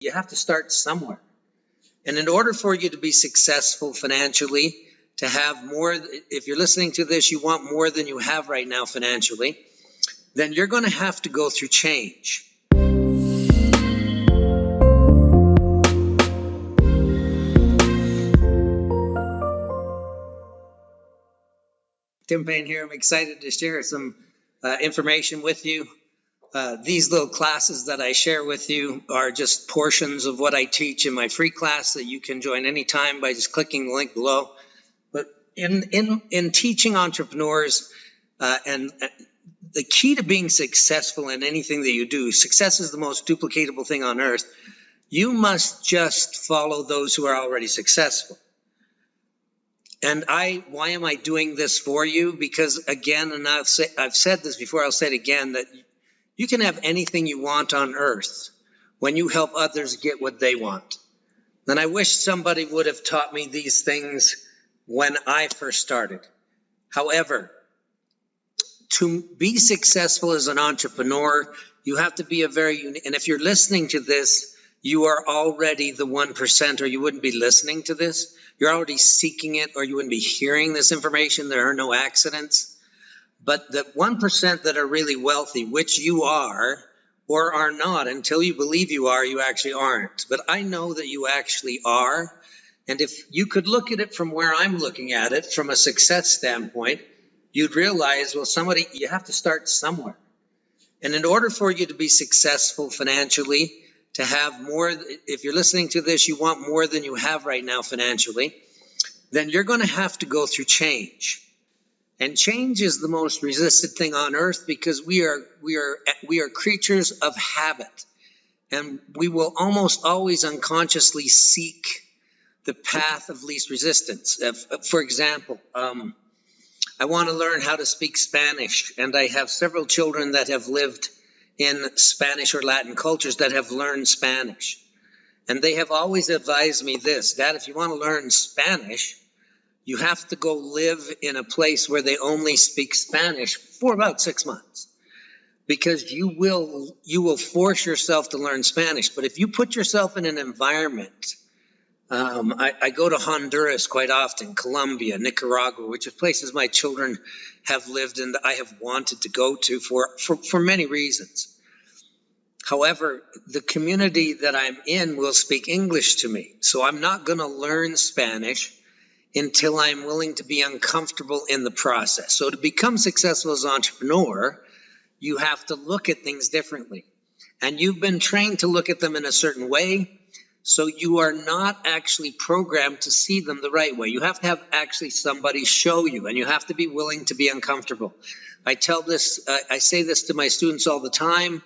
You have to start somewhere. And in order for you to be successful financially, to have more, if you're listening to this, you want more than you have right now financially, then you're going to have to go through change. Tim Payne here. I'm excited to share some information with you. These little classes that I share with you are just portions of what I teach in my free class that you can join anytime by just clicking the link below. But in teaching entrepreneurs, and the key to being successful in anything that you do, success is the most duplicatable thing on earth. You must just follow those who are already successful. And why am I doing this for you? Because again, and I've said this before, I'll say it again, that you can have anything you want on earth when you help others get what they want. And I wish somebody would have taught me these things when I first started. However, to be successful as an entrepreneur, you have to be and if you're listening to this, you are already the 1%, or you wouldn't be listening to this. You're already seeking it, or you wouldn't be hearing this information. There are no accidents. But the 1% that are really wealthy, which you are or are not, until you believe you are, you actually aren't. But I know that you actually are. And if you could look at it from where I'm looking at it, from a success standpoint, you'd realize, well, you have to start somewhere. And in order for you to be successful financially, to have more, if you're listening to this, you want more than you have right now financially, then you're going to have to go through change. And change is the most resisted thing on earth, because we are creatures of habit, and we will almost always unconsciously seek the path of least resistance. For example, I want to learn how to speak Spanish, and I have several children that have lived in Spanish or Latin cultures that have learned Spanish. And they have always advised me this: Dad, if you want to learn Spanish, you have to go live in a place where they only speak Spanish for about 6 months, because you will force yourself to learn Spanish. But if you put yourself in an environment, I go to Honduras quite often, Colombia, Nicaragua, which are places my children have lived and I have wanted to go to for many reasons. However, the community that I'm in will speak English to me, so I'm not going to learn Spanish until I'm willing to be uncomfortable in the process. So to become successful as an entrepreneur, you have to look at things differently. And you've been trained to look at them in a certain way, so you are not actually programmed to see them the right way. You have to have actually somebody show you, and you have to be willing to be uncomfortable. I say this to my students all the time.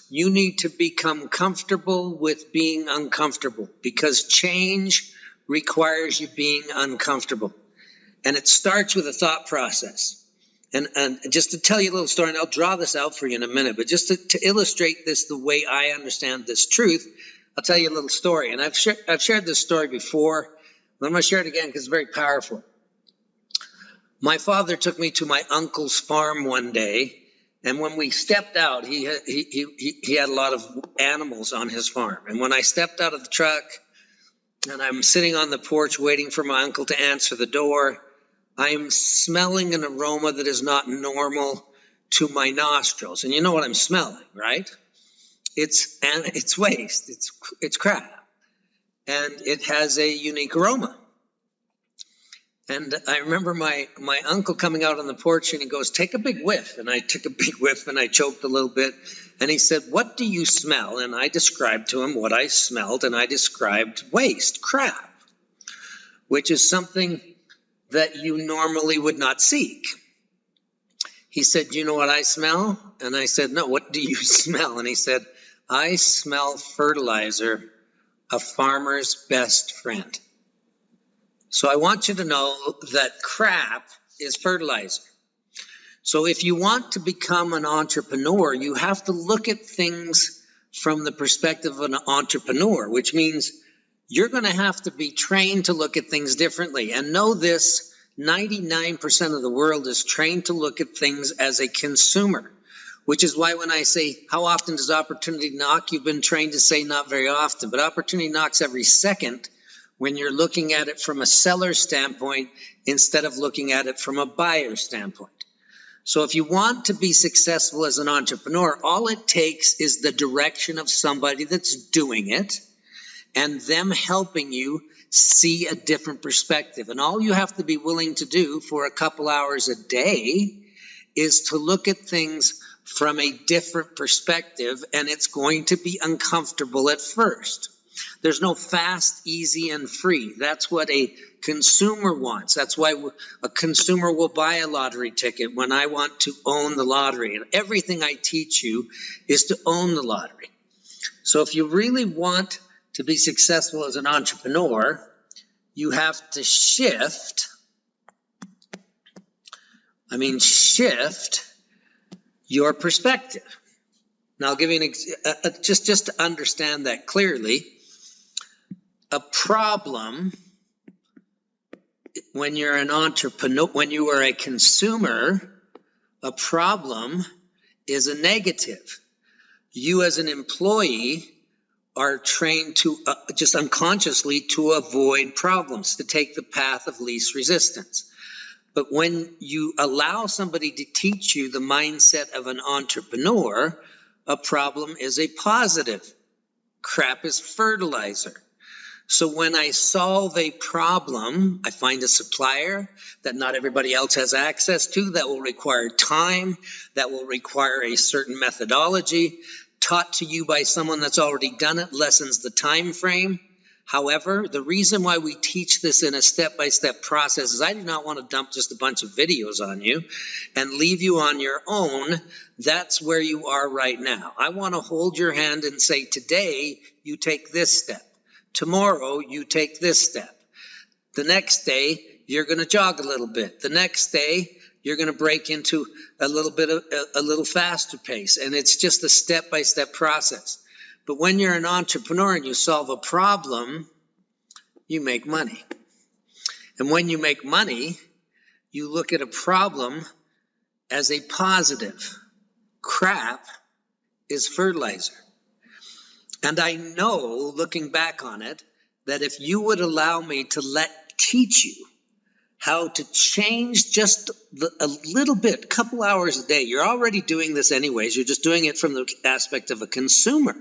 You need to become comfortable with being uncomfortable, because change requires you being uncomfortable. And it starts with a thought process. And just to tell you a little story, and I'll draw this out for you in a minute, but just to illustrate this the way I understand this truth, I'll tell you a little story. And I've shared this story before, but I'm going to share it again because it's very powerful. My father took me to my uncle's farm one day, and when we stepped out, he had a lot of animals on his farm. And when I stepped out of the truck, and I'm sitting on the porch waiting for my uncle to answer the door, I am smelling an aroma that is not normal to my nostrils. And you know what I'm smelling, right? It's waste. It's crap. And it has a unique aroma. And I remember my uncle coming out on the porch, and he goes, "Take a big whiff." And I took a big whiff, and I choked a little bit. And he said, "What do you smell?" And I described to him what I smelled, and I described waste, crap, which is something that you normally would not seek. He said, "You know what I smell?" And I said, "No, what do you smell?" And he said, "I smell fertilizer, a farmer's best friend." So I want you to know that crap is fertilizer. So if you want to become an entrepreneur, you have to look at things from the perspective of an entrepreneur, which means you're going to have to be trained to look at things differently. And know this, 99% of the world is trained to look at things as a consumer. which is why when I say, how often does opportunity knock? You've been trained to say not very often, but opportunity knocks every second when you're looking at it from a seller standpoint instead of looking at it from a buyer standpoint. So if you want to be successful as an entrepreneur, all it takes is the direction of somebody that's doing it and them helping you see a different perspective. And all you have to be willing to do for a couple hours a day is to look at things from a different perspective, and it's going to be uncomfortable at first. There's no fast, easy, and free. That's what a consumer wants. That's why a consumer will buy a lottery ticket when I want to own the lottery. And everything I teach you is to own the lottery. So if you really want to be successful as an entrepreneur, you have to shift your perspective. Now, I'll give you just to understand that clearly. A problem, when you're an entrepreneur, when you are a consumer, a problem is a negative. You as an employee are trained to just unconsciously to avoid problems, to take the path of least resistance. But when you allow somebody to teach you the mindset of an entrepreneur, a problem is a positive. Crap is fertilizer. So when I solve a problem, I find a supplier that not everybody else has access to, that will require time, that will require a certain methodology, taught to you by someone that's already done it, lessens the time frame. However, the reason why we teach this in a step-by-step process is I do not want to dump just a bunch of videos on you and leave you on your own. That's where you are right now. I want to hold your hand and say, today, you take this step. Tomorrow, you take this step. The next day, you're going to jog a little bit. The next day, you're going to break into a little faster pace. And it's just a step-by-step process. But when you're an entrepreneur and you solve a problem, you make money. And when you make money, you look at a problem as a positive. Crap is fertilizer. And I know, looking back on it, that if you would allow me to teach you how to change just a little bit, a couple hours a day, you're already doing this anyways, you're just doing it from the aspect of a consumer.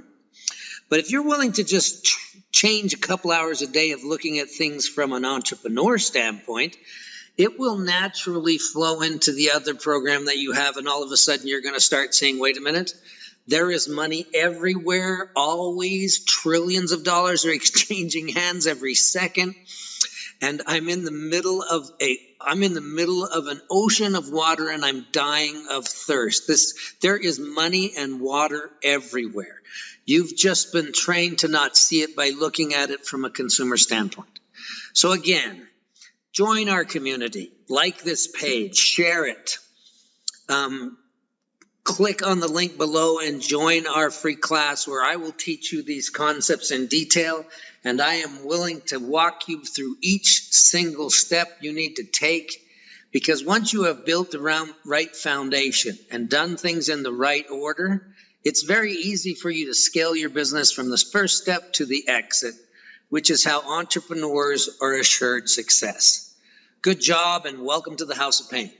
But if you're willing to just change a couple hours a day of looking at things from an entrepreneur standpoint, it will naturally flow into the other program that you have, and all of a sudden you're going to start saying, wait a minute, there is money everywhere, always. Trillions of dollars are exchanging hands every second. And I'm in the middle of an ocean of water, and I'm dying of thirst. There is money and water everywhere. You've just been trained to not see it by looking at it from a consumer standpoint. So again, join our community, like this page, share it. Click on the link below and join our free class where I will teach you these concepts in detail, and I am willing to walk you through each single step you need to take, because once you have built the right foundation and done things in the right order, it's very easy for you to scale your business from the first step to the exit, which is how entrepreneurs are assured success. Good job, and welcome to the House of Pain.